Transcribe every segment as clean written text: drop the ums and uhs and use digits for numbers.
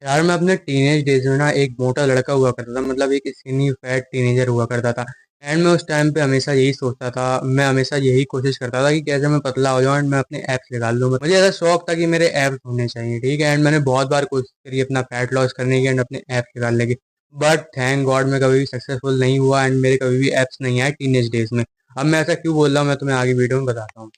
यार मैं अपने टीनेज डेज में ना एक मोटा लड़का हुआ करता था, मतलब एक स्किनी फैट टीनेजर हुआ करता था। एंड मैं उस टाइम पे हमेशा यही सोचता था, मैं हमेशा यही कोशिश करता था कि कैसे मैं पतला हो जाऊं एंड मैं अपने एब्स निकाल लूं। मुझे ऐसा शौक था कि मेरे एब्स होने चाहिए, ठीक है। एंड मैंने बहुत बार कोशिश करी अपना फैट लॉस करने की एंड अपने एब्स निकालने की। बट थैंक गॉड मैं कभी भी सक्सेसफुल नहीं हुआ एंड मेरे कभी भी एब्स नहीं आए टीनेज डेज में। अब मैं ऐसा क्यों बोल रहा हूँ, मैं तुम्हें आगे वीडियो में बताता हूँ।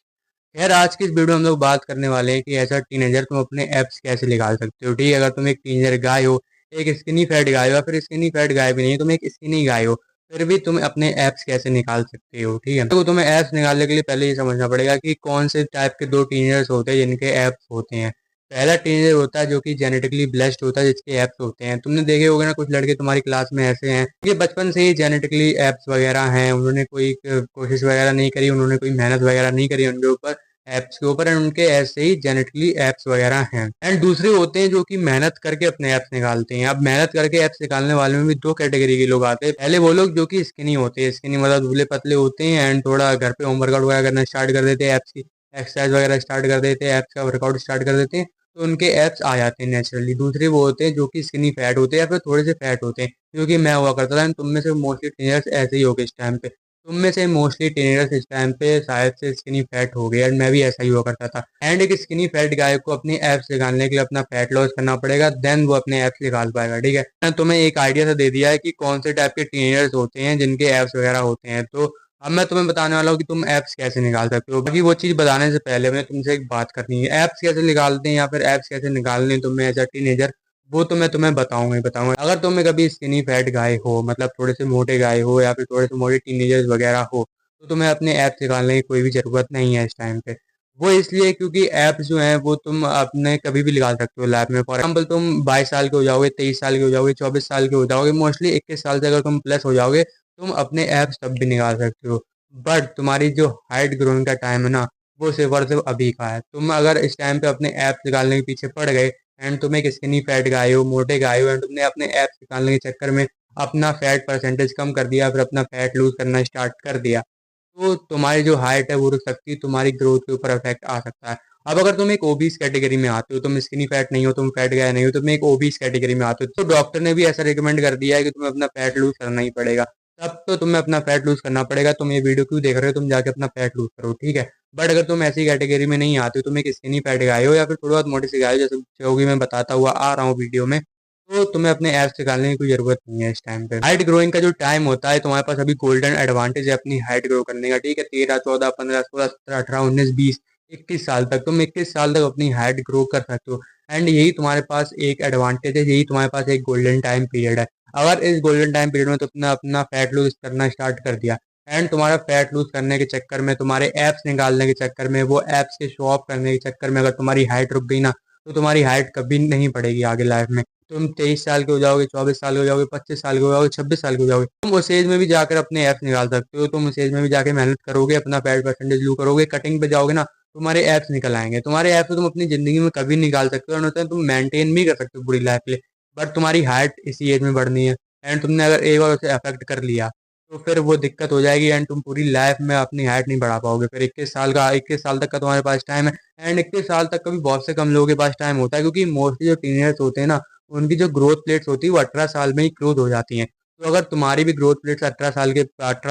यार आज की इस वीडियो में हम लोग बात करने वाले हैं कि ऐसा टीनेजर तुम अपने एप्स कैसे निकाल सकते हो, ठीक है। अगर तुम एक टीनेजर गाय हो, एक स्किनी फैट गाय हो, या फिर स्किनी फैट गाय भी नहीं, तुम एक स्किनी गाय हो, फिर भी तुम अपने एप्स कैसे निकाल सकते हो, ठीक है। तो तुम्हें एप्स निकालने के लिए पहले ये समझना पड़ेगा कि कौन से टाइप के दो टीनेजर्स होते हैं जिनके एप्स होते हैं। पहला टीनेजर होता है जो कि जेनेटिकली ब्लेस्ड होता है, जिसके एप्स होते हैं। तुमने देखे होगे ना, कुछ लड़के तुम्हारी क्लास में ऐसे हैं कि बचपन से ही जेनेटिकली एप्स वगैरह हैं, उन्होंने कोई कोशिश वगैरह नहीं करी, उन्होंने कोई मेहनत वगैरह नहीं करी उनके ऊपर, एप्स के ऊपर, एंड उनके ऐसे ही जेनेटिकली एप्स वगैरह हैं। एंड दूसरे होते हैं जो कि मेहनत करके अपने एप्स निकालते हैं। अब मेहनत करके एप्स निकालने वाले में भी दो कैटेगरी के लोग आते हैं। पहले वो लोग जो कि स्किनी होते हैं, स्किनी मतलब दुबले पतले होते हैं एंड थोड़ा घर पे होम वर्कआउट वगैरह करना स्टार्ट कर देते हैं, एप्स की एक्सरसाइज वगैरह स्टार्ट कर देते हैं, एप्स का वर्कआउट स्टार्ट कर देते हैं, तो उनके एप्स आ जाते हैं नेचुरली। दूसरे वो होते हैं जो कि स्किनी फैट होते हैं या फिर थोड़े से फैट होते हैं, जो कि मैं हुआ करता था। तुम में से मोस्टली टीनेजर्स ऐसे ही हो गए इस टाइम पे। तुम में से मोस्टली टीनेजर्स इस टाइम पे शायद से स्किनी फैट हो गए, एंड मैं भी ऐसा ही हुआ करता था। एंड एक स्किनी फैट गाय को अपनी एप्स निकालने के लिए अपना फैट लॉस करना पड़ेगा, देन वो अपने एप्स निकाल पाएगा, ठीक है। मैंने तुम्हें एक आइडिया तो दे दिया है कि कौन से टाइप के टीनेजर्स होते हैं जिनके एप्स वगैरह होते हैं। तो अब मैं तुम्हें बताने वाला हूँ कि तुम एप्स कैसे निकाल सकते हो। बाकी वो चीज़ बताने से पहले मुझे तुमसे एक बात करनी है, एप्स कैसे निकालते हैं या फिर एप्स कैसे निकालने हैं तुम्हें एज अ टीनेजर, वो तो मैं तुम्हें बताऊंगा ही बताऊंगा। अगर तुम्हें कभी स्किनी फैट गाय हो, मतलब थोड़े से मोटे गाय हो या फिर थोड़े से मोटे टीनेजर्स वगैरह हो, तो तुम्हें अपने ऐप निकालने की कोई भी ज़रूरत नहीं है इस टाइम पे। वो इसलिए क्योंकि ऐप्स जो हैं वो तुम अपने कभी भी निकाल सकते हो लैब में। फॉर एग्जाम्पल तुम 22 साल के हो जाओगे, 23 साल के हो जाओगे, 24 साल के हो जाओगे, मोस्टली 21 साल से अगर तुम प्लस हो जाओगे, तुम अपने ऐप्स तब भी निकाल सकते हो। बट तुम्हारी जो हाइट ग्रोइंग का टाइम है ना, वो सिर्फ और सिर्फ अभी का है। तुम अगर इस टाइम पे अपने ऐप्स निकालने के पीछे पड़ गए एंड तुम एक स्किनी फैट गाय हो, मोटे गाय हो, एंड तुमने अपने ऐप्स निकालने के चक्कर में अपना फैट परसेंटेज कम कर दिया, फिर अपना फैट लूज करना स्टार्ट कर दिया, तो तुम्हारी जो हाइट है वो रुक सकती है, तुम्हारी ग्रोथ के ऊपर इफेक्ट आ सकता है। अब अगर तुम एक ओबीस कैटेगरी में आते हो, तुम स्किनी फैट नहीं हो, तुम फैट गाय नहीं हो, तुम एक ओबीस कैटेगरी में आते हो, तो डॉक्टर ने भी ऐसा रिकमेंड कर दिया है कि तुम्हें अपना फैट लूज करना ही पड़ेगा। तब तो तुम्हें अपना फैट लूज करना पड़ेगा। तुम ये वीडियो क्यों देख रहे हो, तुम जाके अपना फैट लूज करो, ठीक है। बट अगर तुम ऐसी कैटेगरी में नहीं आते हो, तुम एक स्किनी फैट गाय हो या फिर थोड़ी बहुत मोटी सी गाय हो, जैसे जो कि मैं बताता हुआ आ रहा हूँ वीडियो में, तो तुम्हें अपने एप्स निकालने की कोई जरूरत नहीं है इस टाइम पे। हाइट ग्रोइंग का जो टाइम होता है, तुम्हारे पास अभी गोल्डन एडवांटेज है अपनी हाइट ग्रो करने का, ठीक है। 13, 14, 15, 16, 17, 18, 19, 20, 21 साल तक तुम 21 साल तक अपनी हाइट ग्रो कर सकते हो। एंड यही तुम्हारे पास एक एडवांटेज है, यही तुम्हारे पास एक गोल्डन टाइम पीरियड है। अगर इस गोल्डन टाइम पीरियड में तुमने अपना फैट लूज करना स्टार्ट कर दिया एंड तुम्हारा फैट लूज करने के चक्कर में, तुम्हारे एप्स निकालने के चक्कर में, वो एप्स के शो ऑफ करने के चक्कर में अगर तुम्हारी हाइट रुक गई ना, तो तुम्हारी हाइट कभी नहीं बढ़ेगी आगे लाइफ में। तुम 23 साल के हो जाओगे, 24 साल के हो जाओगे, 25 साल के हो जाओगे, 26 साल के हो जाओगे, तुम उस एज में भी जाकर अपने एप्स निकाल सकते हो। तुम उस एज में भी जाके मेहनत करोगे, अपना फैट परसेंटेज लू करोगे, कटिंग पे जाओगे ना, तुम्हारे एप्स निकल आएंगे। तुम्हारे ऐप तो तुम अपनी जिंदगी में कभी निकाल सकते हो और तुम मेंटेन भी कर सकते हो पूरी लाइफ के लिए। बट तुम्हारी हाइट इसी एज में बढ़नी है, एंड तुमने अगर एक बार उसे अफेक्ट कर लिया, तो फिर वो दिक्कत हो जाएगी एंड तुम पूरी लाइफ में अपनी हाइट नहीं बढ़ा पाओगे। फिर 21 साल तक का तुम्हारे पास टाइम है, एंड 21 साल तक का भी बहुत से कम लोगों के पास टाइम होता है, क्योंकि मोस्टली जो टीनेजर्स होते हैं ना, उनकी जो ग्रोथ प्लेट्स होती है वो 18 साल में ही क्लोज हो जाती हैं। तो अगर तुम्हारी भी ग्रोथ प्लेट्स 18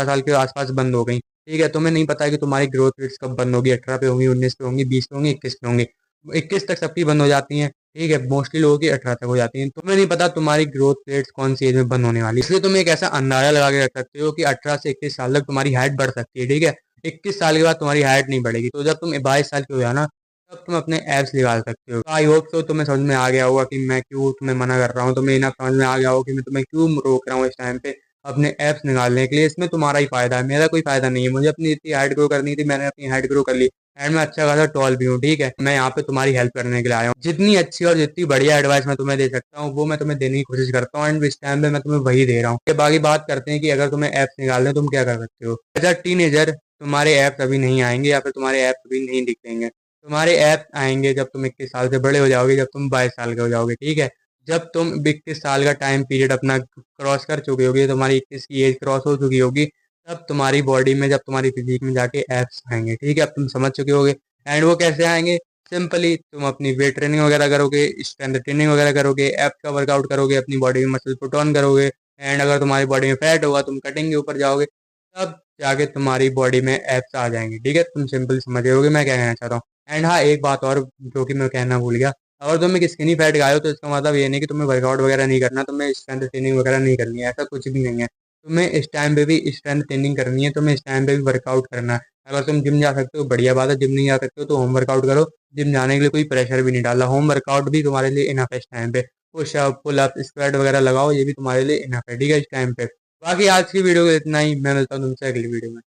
साल के आसपास बंद हो गई, ठीक है, तुम्हें नहीं पता है कि तुम्हारी ग्रोथ रेट्स कब बंद होगी, 18 पे होंगी, 19 पे होंगी, 20 पे होंगी, 21 पे होंगी। 21 तक सबकी बंद हो जाती हैं, ठीक है, मोस्टली लोगों की 18 तक हो जाती हैं। तुम्हें नहीं पता तुम्हारी ग्रोथ रेट्स कौन सी एज में बंद होने वाली, इसलिए तुम एक ऐसा अंदाजा लगा के रख सकते हो कि 18 से 21 साल तक तुम्हारी हाइट बढ़ सकती है, ठीक है। 21 साल के बाद तुम्हारी हाइट नहीं बढ़ेगी, तो जब तुम 22 साल के हो जाना, तब तुम अपने एप्स निकाल सकते हो। आई होप सो तुम्हें समझ में आ गया होगा कि मैं क्यों तुम्हें मना कर रहा हूँ, तुम्हें ना समझ में आ गया होगा कि मैं तुम्हें क्यों रोक रहा हूँ इस टाइम पे अपने ऐप्स निकालने के लिए। इसमें तुम्हारा ही फायदा है, मेरा कोई फायदा नहीं है। मुझे अपनी इतनी हाइट ग्रो करनी थी, मैंने अपनी हाइट ग्रो कर ली, एंड मैं अच्छा खासा टॉल भी हूँ, ठीक है। मैं यहाँ पे तुम्हारी हेल्प करने के लिए आया हूँ। जितनी अच्छी और जितनी बढ़िया एडवाइस मैं तुम्हें दे सकता हूँ, वो मैं तुम्हें देने की कोशिश करता हूँ, एंड इस टाइम पे मैं तुम्हें वही दे रहा हूँ। ये बाकी बात करते हैं कि अगर तुम्हें ऐप्स निकालने हैं, तुम क्या कर सकते हो। एज अ टीनेजर तुम्हारे ऐप्स अभी नहीं आएंगे, या फिर तुम्हारे ऐप्स अभी नहीं दिखेंगे। तुम्हारे ऐप्स आएंगे जब तुम 21 साल से बड़े हो जाओगे, जब तुम 22 साल के हो जाओगे, ठीक है। जब तुम 21 साल का टाइम पीरियड अपना क्रॉस कर चुके होगे, तुम्हारी 21 की एज क्रॉस हो चुकी होगी, तब तुम्हारी बॉडी में, जब तुम्हारी फिजिक में जाके एप्स आएंगे, ठीक है। अब तुम समझ चुके होगे। एंड वो कैसे आएंगे, सिंपली तुम अपनी वेट ट्रेनिंग वगैरह करोगे, स्ट्रेंथ ट्रेनिंग वगैरह करोगे, एप्स का वर्कआउट करोगे, अपनी बॉडी में मसल पुट ऑन करोगे, एंड अगर तुम्हारी बॉडी में फैट होगा तुम कटिंग के ऊपर जाओगे, तब जाके तुम्हारी बॉडी में एप्स आ जाएंगे। ठीक है, तुम सिंपल समझ गए होगे मैं क्या कहना चाहता हूँ। एंड हाँ, एक बात और जो कि मैं कहना भूल गया, अगर तुम एक स्किनी फैट गाय हो तो इसका मतलब ये नहीं कि तुम्हें वर्कआउट वगैरह नहीं करना, तुम्हें स्ट्रेंथ ट्रेनिंग वगैरह नहीं करनी है, ऐसा कुछ भी नहीं है। तुम्हें इस टाइम पे भी स्ट्रेंथ ट्रेनिंग करनी है, तुम्हें इस टाइम पे भी वर्कआउट करना है। अगर तुम जिम जा सकते हो बढ़िया बात है, जिम नहीं जा सकते हो तो होम वर्कआउट करो। जिम जाने के लिए कोई प्रेशर भी नहीं डाला, होम वर्कआउट भी तुम्हारे लिए इनफ है इस टाइम पे। पुशअप पुल अप स्क्वाट वगैरह लगाओ, ये भी तुम्हारे लिए इनफ है, ठीक है, इस टाइम पे। बाकी आज की वीडियो को इतना ही, मैं मिलता हूँ तुमसे अगली वीडियो में।